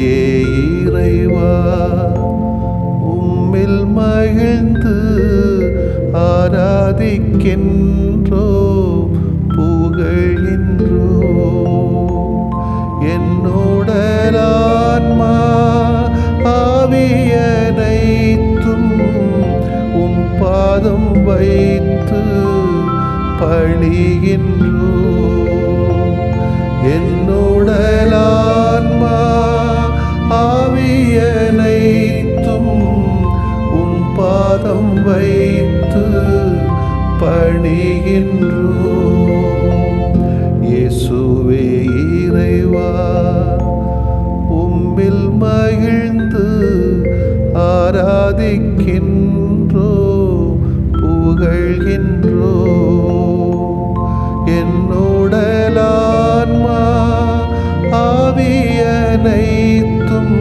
இறைவா உம்மில் மகிழ்ந்து ஆராதிக்கின்றோ புகழ்கின்றோ என்னுடலான்மா ஆவியனைத்தும் உம் பாதம் வைத்து பணிகின்றோ என்னுடலான்மா ஆவியனைத்தும் உம் பாதம் வைத்து பணிகின்றோ இயேசுவே இறைவா உம்மில் மகிழ்ந்து ஆராதிக்கின்றோ புகழ்கின்றோ என்னுடலான்மா ஆவியனைத்தும்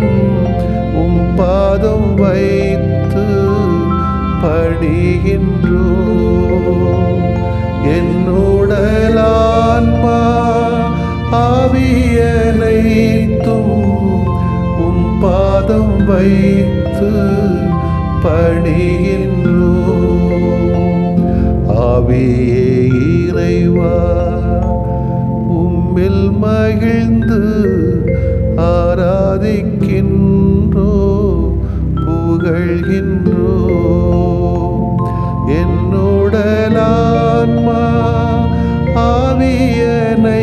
உம் பாதம் வைத்து பணிகின்றோ என்னுடலான்மா ஆவியனைத்தும் உம் பாதம் வைத்து பணிகின்றோ ஆவியே இறைவா உம்மில் மகிழ்ந்து ஆராதிக்கின்றோ புகழ்கின்றோ என்னுடலான்மா ஆவியனைத்தும்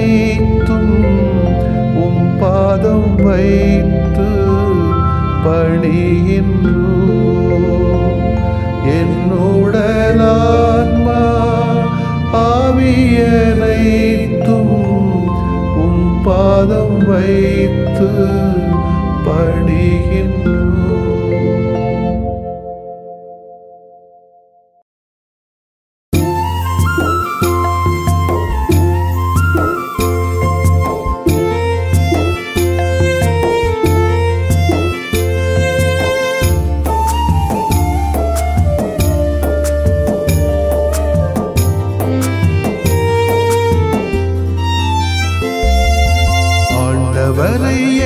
உம் பாதம் வைத்து பணிகின்றோ என்னுடலான்மா ஆவியனைத்தும் உம் பாதம் வைத்து பணிகின்றோ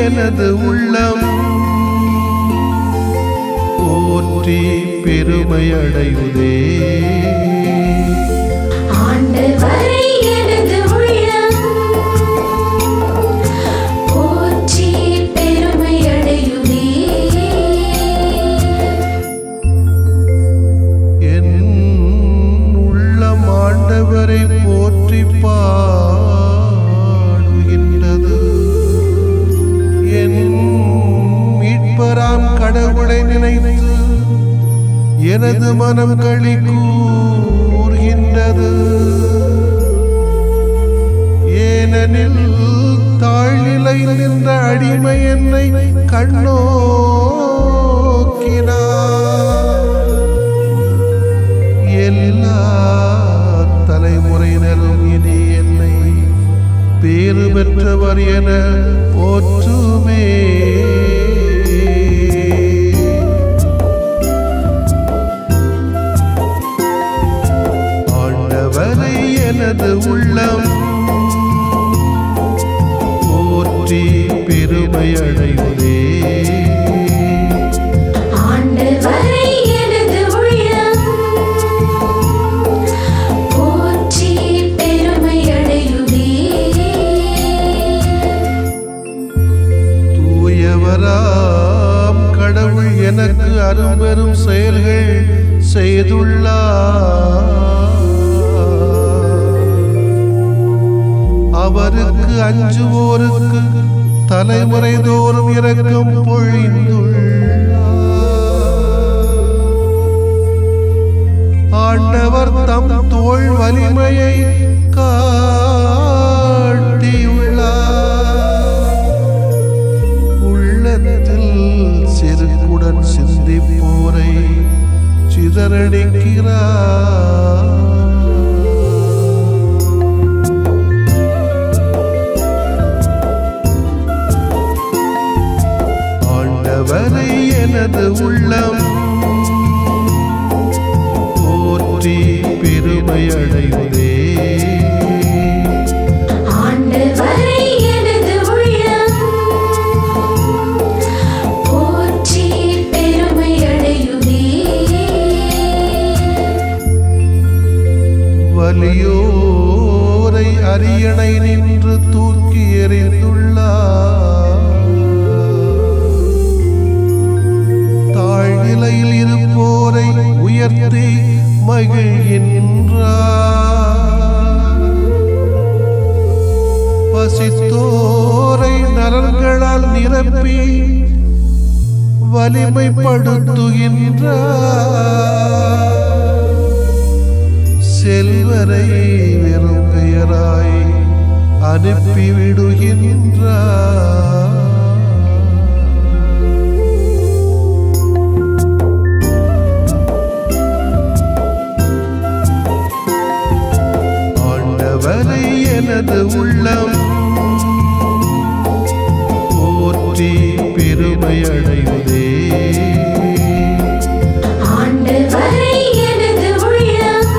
எனது உள்ளம் போற்றி பெருமையடையுதே ஆண்டவரை எனது உள்ளம் போற்றி பெருமையடையுதே என் உள்ளம் ஆண்டவரை போற்றி பாடுகின்றது என் மீட்பராம் கடவுளை நினைத்து எனது மனம் களி கூர்கின்றது ஏனெனில் தாழ்நிலையில் நின்ற அடிமை என்னை கண்ணோக்கினார் எல்லா தலைமுறையினரும் இனி என்னை பேறு பெற்றவர் என போற்றுமே ஆண்டவரை எனது உள்ளம் போற்றி பெருமையடையுதே ஆண்டவரை எனது உள்ளம் போற்றி பெருமையடையுதே தூயவராம் கடவுள் எனக்கு அரும்பெரும் செயல்கள் செய்துள்ளார் அவருக்கு அஞ்சுவோருக்கு தலைமுறை தோறும் இரக்கம் பொழிந்துள்ளார் ஆண்டவர் தம் தோள் வலிமையை காட்டியுள்ளார் உள்ளத்தில் செருக்குடன் சிந்திப்போரை சிதறடிக்கிறார் ஆண்டவரை எனது உள்ளம் போற்றி பெருமையடையுதே ஆண்டவரை எனது உள்ளம் நிரப்பி வலிமைப்படுத்துகின்றார். செல்வரை வெறும் பெயராய் அனுப்பிவிடுகின்றார். ஆண்டவரை எனது உள்ளம் போற்றி பெருமையடைவதே. ஆண்டவரை எனது உள்ளம்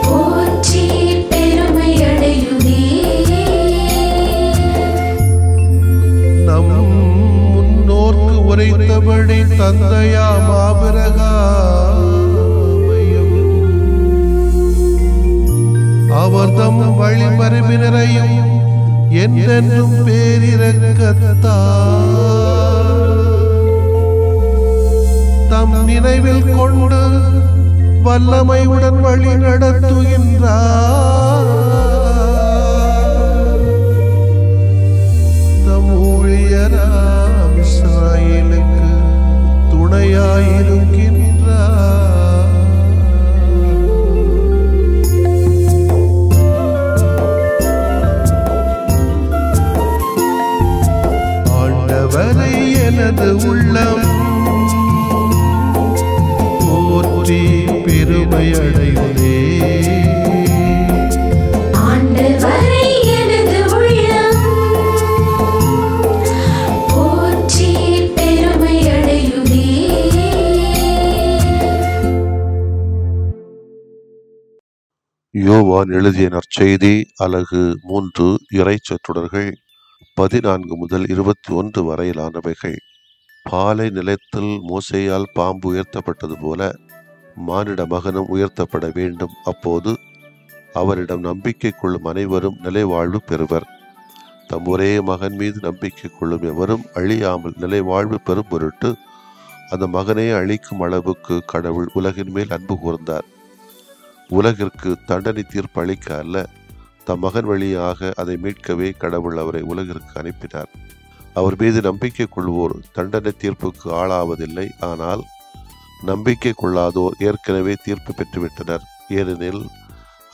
போற்றி பெருமையடையுதே. நம் முன்னோர்க்கு உரைத்தபடி தந்தையாம் ஆபிரகாமையும் அவர்தம் வழிமரபினரையும் என்றென்றும் பேரிரக்கத்தார் தம் நினைவில் கொண்டு வல்லமையுடன் வழி நடத்துகின்றார். தம் ஊழியராம் இஸ்ராயேலுக்கு துணையாயிருக்கின்றார். ஆண்டவரை எனது உள்ளம் போற்றி பெருமையடைவதே. ஆண்டவரை எனது உள்ளம் போற்றி பெருமையடையுதே. யோவான் எழுதிய நற்செய்தி அலகு 3 இறைச்சொற்றொடர்கள் 14 முதல் 21 வரையிலானவைகள். பாலை நிலத்தில் மோசேயால் பாம்பு உயர்த்தப்பட்டது போல மானிட மகனும் உயர்த்தப்பட வேண்டும். அப்போது அவரிடம் நம்பிக்கை கொள்ளும் அனைவரும் நிலைவாழ்வு பெறுவர். தம் ஒரே மகன் மீது நம்பிக்கை கொள்ளும் எவரும் அழியாமல் நிலைவாழ்வு பெறும் பொருட்டு அந்த மகனை அழிக்கும் அளவுக்கு கடவுள் உலகின் மேல் அன்பு கூர்ந்தார். உலகிற்கு தண்டனை தீர்ப்பு அளிக்க அல்ல, தம் மகன் வழியாக அதை மீட்கவே கடவுள் அவரை உலகிற்கு அனுப்பினார். அவர் மீது நம்பிக்கை கொள்வோர் தண்டனை தீர்ப்புக்கு ஆளாவதில்லை. ஆனால் நம்பிக்கை கொள்ளாதோர் ஏற்கனவே தீர்ப்பு பெற்றுவிட்டனர். ஏனெனில்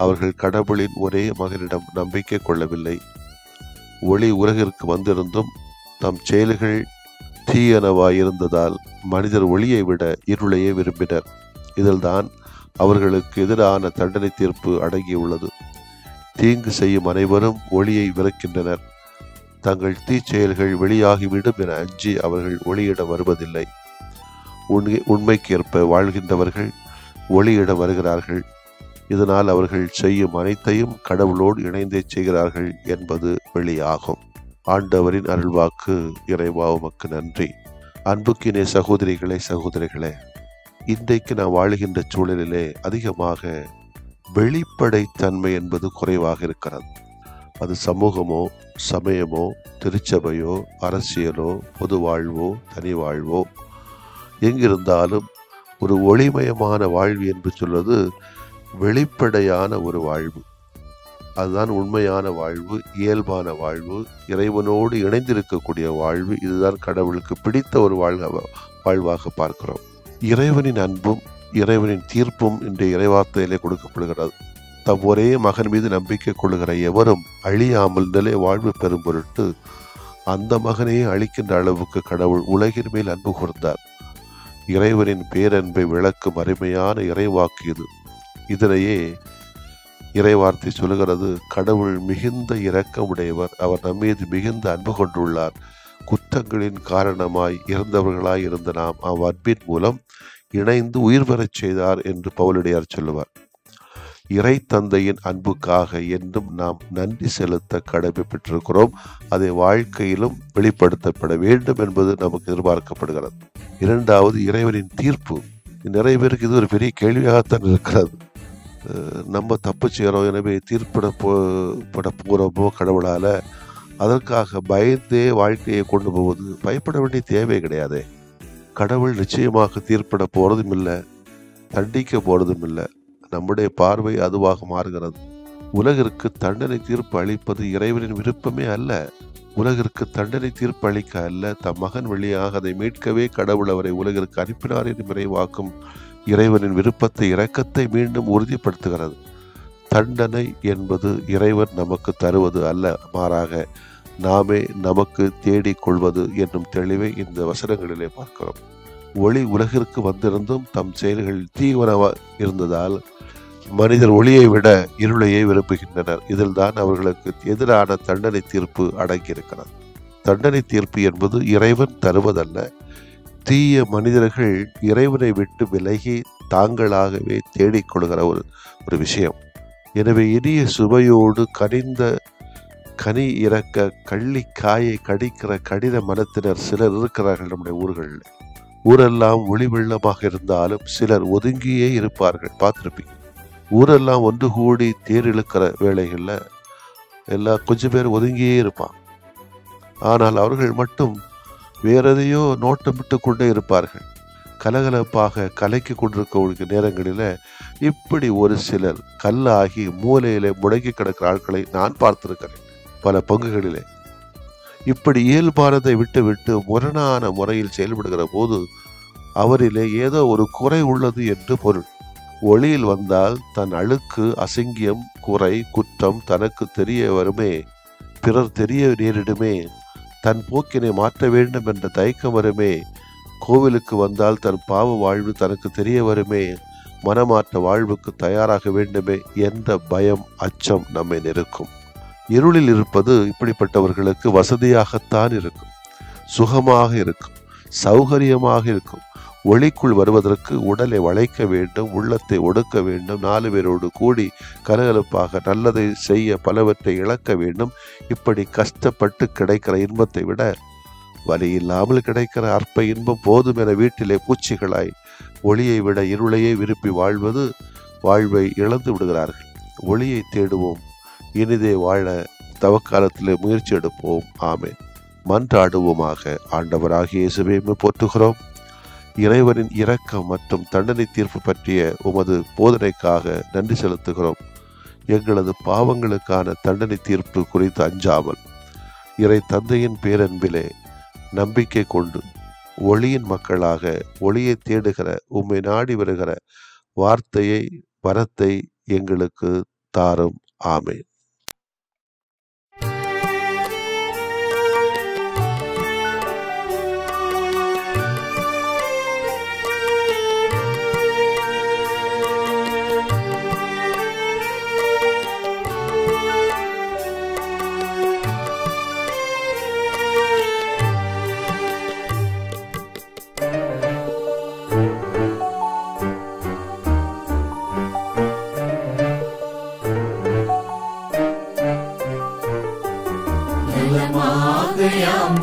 அவர்கள் கடவுளின் ஒரே மகனிடம் நம்பிக்கை கொள்ளவில்லை. ஒளி உலகிற்கு வந்திருந்தும் தம் செயல்கள் தீயனவாயிருந்ததால் மனிதர் ஒளியை விட இருளையே விரும்பினர். இதில்தான் அவர்களுக்கு எதிரான தண்டனை தீர்ப்பு அடங்கியுள்ளது. தீங்கு செய்யும் அனைவரும் ஒளியை வெறுக்கின்றனர். தங்கள் தீச்செயல்கள் வெளியாகிவிடும் என அஞ்சி அவர்கள் ஒளியிடம் வருவதில்லை. உண்மைக்கேற்ப வாழ்கின்றவர்கள் ஒளியிடம் வருகிறார்கள். இதனால் அவர்கள் செய்யும் அனைத்தையும் கடவுளோடு இணைந்தே செய்கிறார்கள் என்பது வெளியாகும். ஆண்டவரின் அருள்வாக்கு. இறைவா உமக்கு நன்றி. அன்புக்கினே சகோதரிகளே, சகோதரிகளே, இன்றைக்கு நாம் வாழுகின்ற சூழலிலே அதிகமாக வெளிப்படைத்தன்மை என்பது குறைவாக இருக்கிறது. அது சமூகமோ, சமயமோ, திருச்சபையோ, அரசியலோ, பொது வாழ்வோ, தனி வாழ்வோ, எங்கிருந்தாலும் ஒரு ஒளிமயமான வாழ்வு என்று சொல்வது வெளிப்படையான ஒரு வாழ்வு. அதுதான் உண்மையான வாழ்வு, இயல்பான வாழ்வு, இறைவனோடு இணைந்திருக்கக்கூடிய வாழ்வு. இதுதான் கடவுளுக்கு பிடித்த ஒரு வாழ்வாக பார்க்கிறோம். இறைவனின் அன்பும் இறைவனின் தீர்ப்பும் இன்றைய இறைவார்த்தையிலே கொடுக்கப்படுகிறது. தம் ஒரே மகன் மீது நம்பிக்கை கொள்ளுகிற எவரும் அழியாமல் நிலை வாழ்வு பெறும் பொருட்டு அந்த மகனையே அழிக்கின்ற அளவுக்கு கடவுள் உலகின் மேல் அன்பு கூர்ந்தார். இறைவனின் பேரன்பை விளக்கும் அருமையான இறைவாக்கு இது. இதனையே இறைவார்த்தை சொல்லுகிறது. கடவுள் மிகுந்த இரக்கமுடையவர், அவர் நம்மீது மிகுந்த அன்பு கொண்டுள்ளார். குற்றங்களின் காரணமாய் இறந்தவர்களாய் இருந்த நாம் அவ்அன்பின் மூலம் இணைந்து உயிர் பெறச் செய்தார் என்று பவுலடியார் சொல்லுவார். இறை தந்தையின் அன்புக்காக என்றும் நாம் நன்றி செலுத்த கடமை பெற்றிருக்கிறோம். அதை வாழ்க்கையிலும் வெளிப்படுத்தப்பட வேண்டும் என்பது நமக்கு எதிர்பார்க்கப்படுகிறது. இரண்டாவது, இறைவனின் தீர்ப்பு. நிறைய பேருக்கு இது ஒரு பெரிய கேள்வியாகத்தான் இருக்கிறது. நம்ம தப்பு செய்கிறோம், எனவே தீர்ப்பிட போகிறோமோ கடவுளால, அதற்காக பயந்தே வாழ்க்கையை கொண்டு போவது பயப்பட வேண்டிய தேவை கிடையாதே. கடவுள் நிச்சயமாக தீர்ப்பிட போறதும் இல்லை, தண்டிக்க போறதும் இல்லை. நம்முடைய பார்வை அதுவாக மாறுகிறது. உலகிற்கு தண்டனை தீர்ப்பு அளிப்பது இறைவனின் விருப்பமே அல்ல. உலகிற்கு தண்டனை தீர்ப்பளிக்க அல்ல, தம் மகன் வழியாக அதை மீட்கவே கடவுள் அவரை உலகிற்கு அனுப்பினார் என்று நிறைவாக்கும் இறைவனின் விருப்பத்தை, இரக்கத்தை மீண்டும் உறுதிப்படுத்துகிறது. தண்டனை என்பது இறைவன் நமக்கு தருவது அல்ல, மாறாக நாமே நமக்கு தேடிக் கொள்வது என்னும் தெளிவை இந்த வசனங்களிலே பார்க்கிறோம். ஒளி உலகிற்கு வந்திருந்தும் தம் செயல்களில் தீவிரமாக இருந்ததால் மனிதர் ஒளியை விட இருளையை விரும்புகின்றனர். இதில் தான் அவர்களுக்கு எதிரான தண்டனை தீர்ப்பு அடங்கியிருக்கிறது. தண்டனை தீர்ப்பு என்பது இறைவன் தருவதல்ல, தீய மனிதர்கள் இறைவனை விட்டு விலகி தாங்களாகவே தேடிக்கொள்கிற ஒரு விஷயம். எனவே இனிய சுவையோடு கனிந்த கனி இறக்க கள்ளி காயை கடிக்கிற கடின மனத்தினர் சிலர் இருக்கிறார்கள் நம்முடைய ஊர்களில். ஊரெல்லாம் ஒளி வெள்ளமாக இருந்தாலும் சிலர் ஒதுங்கியே இருப்பார்கள், பார்த்திருப்பீங்க. ஊரெல்லாம் ஒன்று கூடி தேர் இழுக்கிற வேளைகளில் எல்லாம் கொஞ்சம் பேர் ஒதுங்கியே இருப்பான். ஆனால் அவர்கள் மட்டும் வேற எதையோ நோட்டமிட்டு கொண்டே இருப்பார்கள். கலகலப்பாக கலைக்கு கொண்டிருக்க நேரங்களில் இப்படி ஒரு சிலர் கல்லாகி மூலையிலே முடங்கி கிடக்கிற ஆட்களை நான் பார்த்திருக்கிறேன் பல பங்குகளிலே. இப்படி இயல்பானதை விட்டு விட்டு முரணான முறையில் செயல்படுகிற போது அவரிலே ஏதோ ஒரு குறை உள்ளது என்று பொருள். ஒளியில் வந்தால் தன் அழுக்கு, அசிங்கியம், குறை, குற்றம் தனக்கு தெரிய வருமே, பிறர் தெரிய நேரிடுமே, தன் போக்கினை மாற்ற வேண்டும் என்ற தயக்கம் வருமே, கோவிலுக்கு வந்தால் தன் பாவ வாழ்வு தனக்கு தெரிய வருமே, மனமாற்ற வாழ்வுக்கு தயாராக வேண்டுமே என்ற பயம், அச்சம் நம்மை நெருக்கும். இருளில் இருப்பது இப்படிப்பட்டவர்களுக்கு வசதியாகத்தான் இருக்கும், சுகமாக இருக்கும், சௌகரியமாக இருக்கும். ஒளிக்குள் வருவதற்கு உடலை வளைக்க வேண்டும், உள்ளத்தை ஒடுக்க வேண்டும், 4 பேரோடு கூடி கலகலப்பாக நல்லதை செய்ய பலவற்றை இழக்க வேண்டும். இப்படி கஷ்டப்பட்டு கிடைக்கிற இன்பத்தை விட வலி இல்லாமல் கிடைக்கிற அற்ப இன்பம் போதும் என வீட்டிலே பூச்சிகளாய் ஒளியை விட இருளையே விரும்பி வாழ்வை இழந்து விடுகிறார்கள். ஒளியை தேடுவோம், இனிதே வாழ தவக்காலத்திலே முயற்சி எடுப்போம். ஆமென். மன்றாடுவோமாக. ஆண்டவராகிய இயேசுவே போற்றுகிறோம். இறைவனின் இரக்கம் மற்றும் தண்டனை தீர்ப்பு பற்றிய உமது போதனைக்காக நன்றி செலுத்துகிறோம். எங்களது பாவங்களுக்கான தண்டனை தீர்ப்பு குறித்து அஞ்சாமல் இறை தந்தையின் பேரன்பிலே நம்பிக்கை கொண்டு ஒளியின் மக்களாக ஒளியை தேடுகிற உம்மை நாடி வருகிற வார்த்தையை, வரத்தை எங்களுக்கு தாரும். ஆமென்.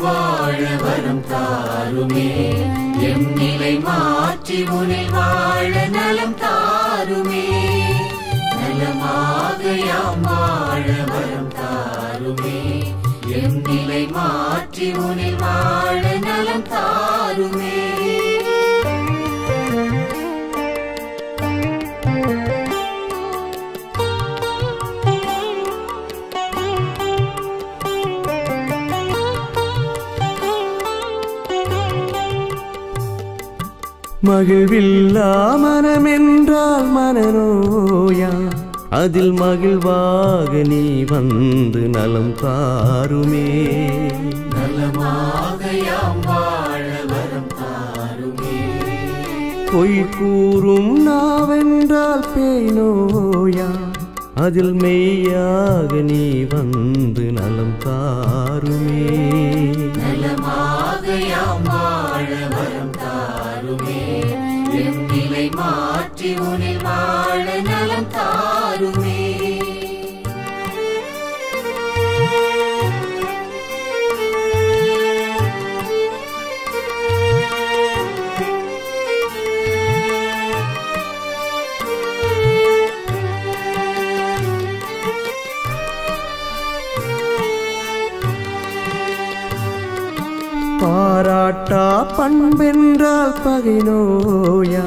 வாழ வரம் தாருமே, எம் நிலை மாற்றி உனில் வாழ நலம் தாருமே. நலமாக யாம் வாழ வரம் தாருமே, எம் நிலை மாற்றி உனில் வாழ நலம் தாருமே. மகிழ்வில்லா மனமென்றால் மனநோயா, அதில் மகிழ்வாக நீ வந்து நலம் தாருமே. நலமாக யாம் வாழ வரம் தாருமே. பொய் கூறும் நாவென்றால் பேய் நோயா, அதில் மெய்யாக நீ வந்து நலம் தாருமே. நலமாக யாம் வாழ வரம் தாருமே, எம் நிலை மாற்றி உனில் வாழ நலம் தாருமே. பாராட்டா பண்பென்றால் பகை நோயா,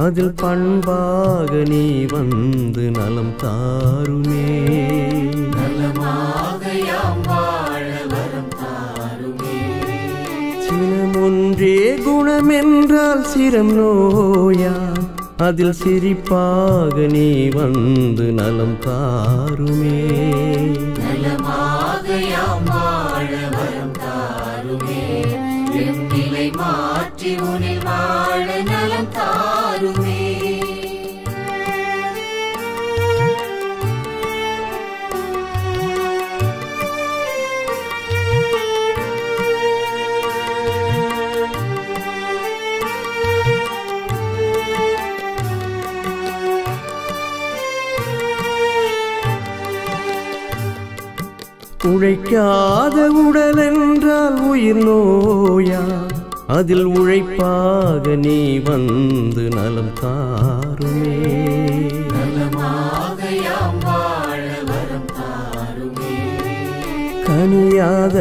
அதில் பண்பாக நீ வந்து நலம் தாருமே. நலமாக யாம் வாழ வரம் உளமென்றால் சிரம் நோயா அதில் சிரிப்பாக நீ வந்து நலம் தாருமே. நலமாக யாம் வாழ வரம் தாருமே. எம் நிலை மாற்றி உனில் வாழ நலம் தாருமே. உழைக்காத உடல் என்றால் உயிர் நோயா அதில் உழைப்பாக நீ வந்து நலம் தாருமே. நலமாக யாம் வாழ வரம் தாருமே. கனியாத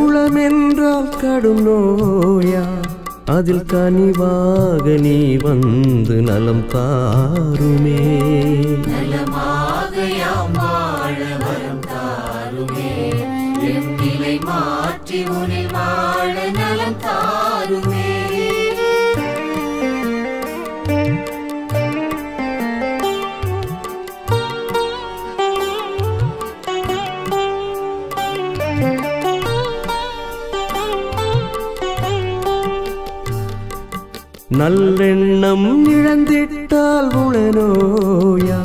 உளமென்றால் கடும் நோயா அதில் கனிவாக நீ வந்து நலம் தாருமே. நலமாக யாம் வாழ வரம் தாருமே. எம் நிலை மாற்றி உனில் வாழ நலம் தாருமே. நல்லெண்ணம் இழந்திட்டால் உளநோயா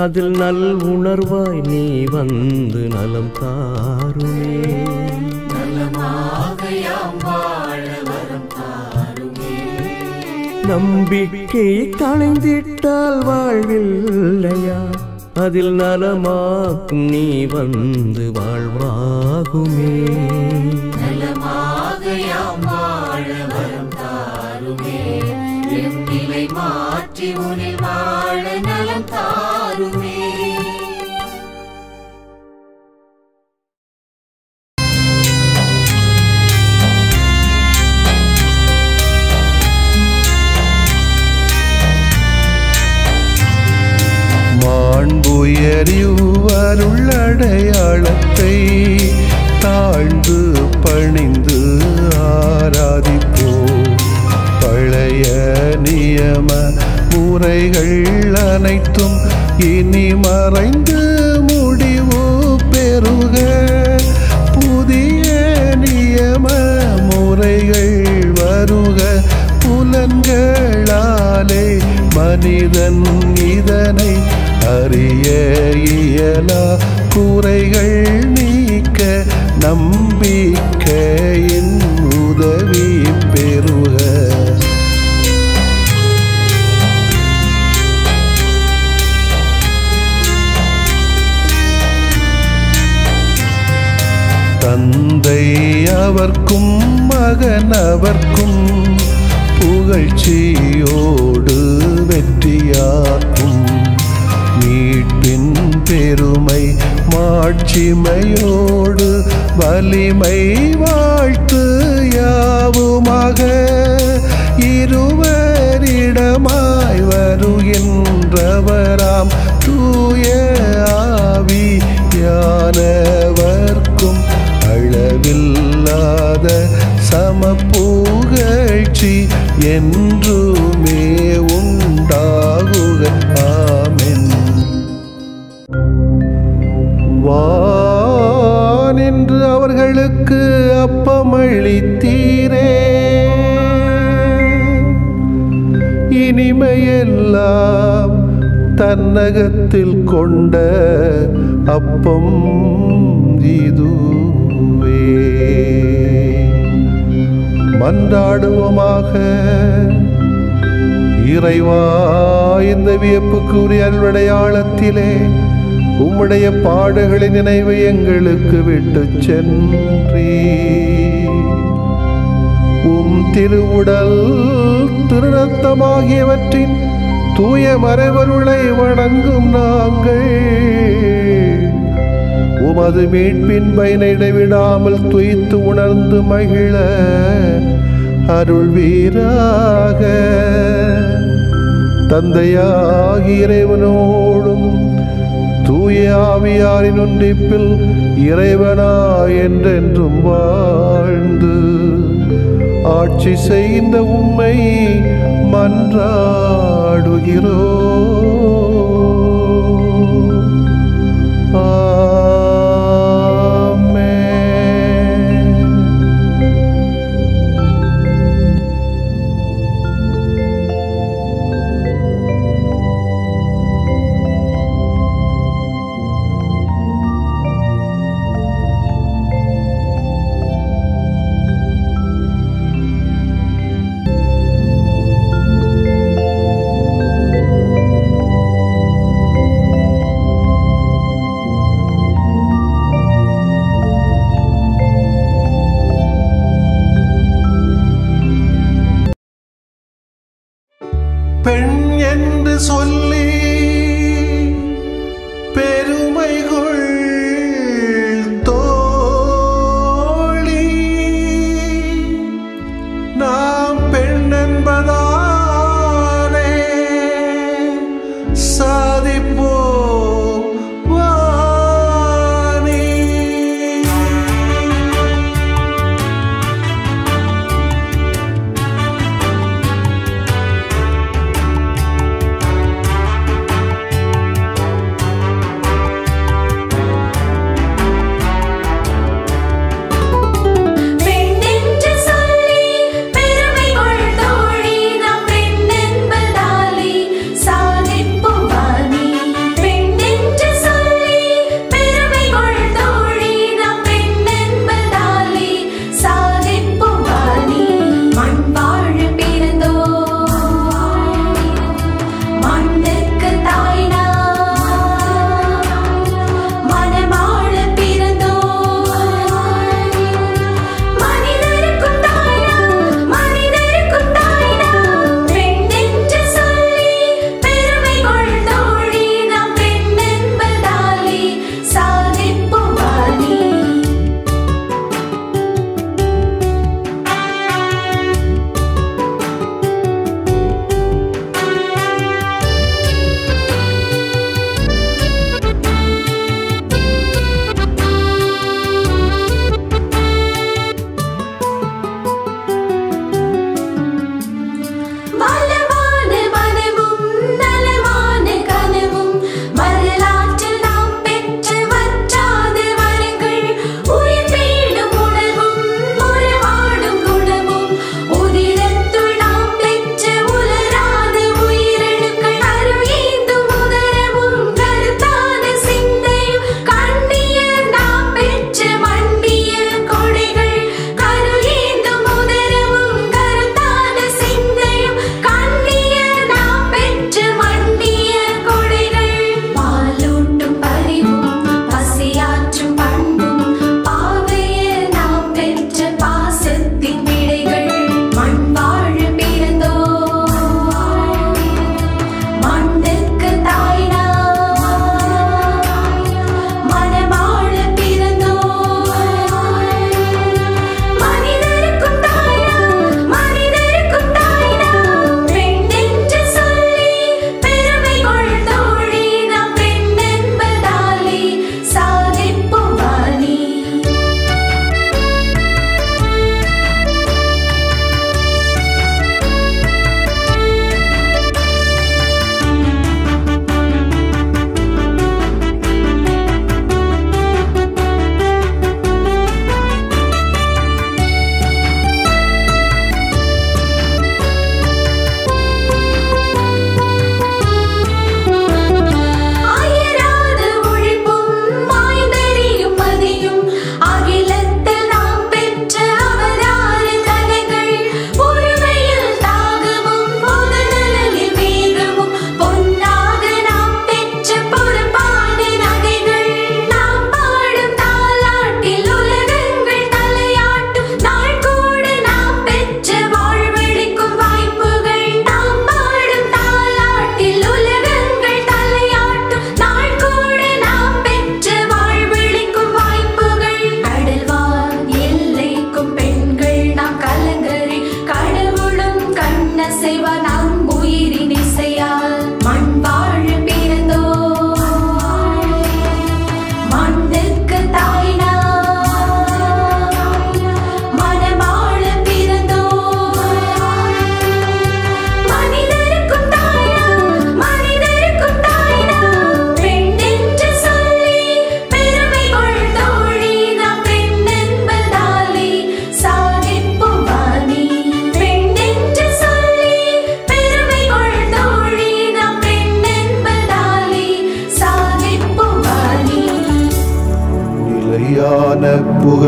அதில் நல் உணர்வாய் நீ வந்து நலம் தாருமே. நலமாக யாம் வாழ வரம் தாருமே. நம்பிக்கை களைந்திட்டால் வாழ்வில்லையா அதில் நலமாக்கும் நீ வந்து வாழ்வாகுமே. நலமாக யாம் வாழ வரம் தாருமே. எம் நிலை மாற்றி உனில் வாழ நலம் தாருமே. மாண்புயரிவருள்ளடையாளத்தை தாழ்ந்து பணிந்து ஆராதிப்போம். பழைய நியம முறைகள் அனைத்தும் இனி மறைந்து முடிவு பெறுக. புதிய நியம முறைகள் வருக. புலன்களாலே மனிதன் இதனை அறிய இயலா. குறைகள் நீக்க நம்பிக்கையின் உதவி பெறுக. தந்தை அவர்க்கும் மகன் அவர்க்கும் புகழ்ச்சியோடு வெற்றியாக்கும். மீட்பின் பெருமை மாட்சிமையோடு வலிமை வாழ்த்து யாவுமாக. இருவரிடமாய் வருகின்றவராம் தூய ஆவியானவர்க்கும் அளவில்லாத சமப்புகழ்ச்சி என்றுமே உண்டாகுக. ஆமென். வானின்று அவர்களுக்கு அப்பமளித்தீரே. இனிமையெல்லாம் தன்னகத்தில் கொண்ட அப்பம் இதுவே. மன்றாடுவோமாக. இறைவா, இந்த வியப்புக்குரிய அருளடையாளத்திலே உம்முடைய பாடுகளின் நினைவு எங்களுக்கு விட்டு சென்றீ. உம் திருவுடல் திருரத்தமாகியவற்றின் தூய மறைபொருளை வணங்கும் நாங்கள் உமது மீட்பின் பயனை இடைவிடாமல் துய்த்து உணர்ந்து மகிழ அருள்வீராக. தந்தையாகிய இறைவனோடும் தூய ஆவியாரின் ஒன்றிப்பில் இறைவனா என்றென்றும் வாழ்ந்து ஆட்சி செய்த உம்மை மன்றாடுகிறோ.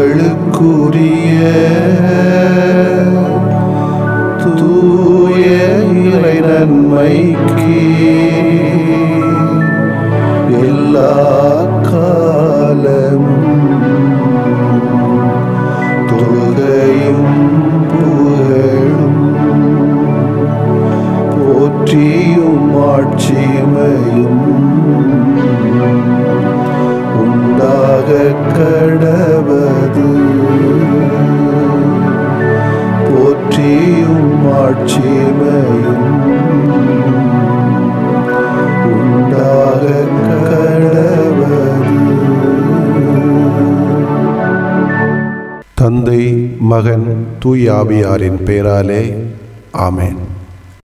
புகழுக்குரிய தூய இறை நன்மைக்கு எல்லா காலமும் தொழுகையும் புகழும் போற்றியும் ஆட்சிமையும் உண்டாக கடவது. போற்றியும் ஆட்சிமையும் உண்டாக கடவது. தந்தை, மகன், தூய ஆவியாரின் பெயராலே ஆமென்.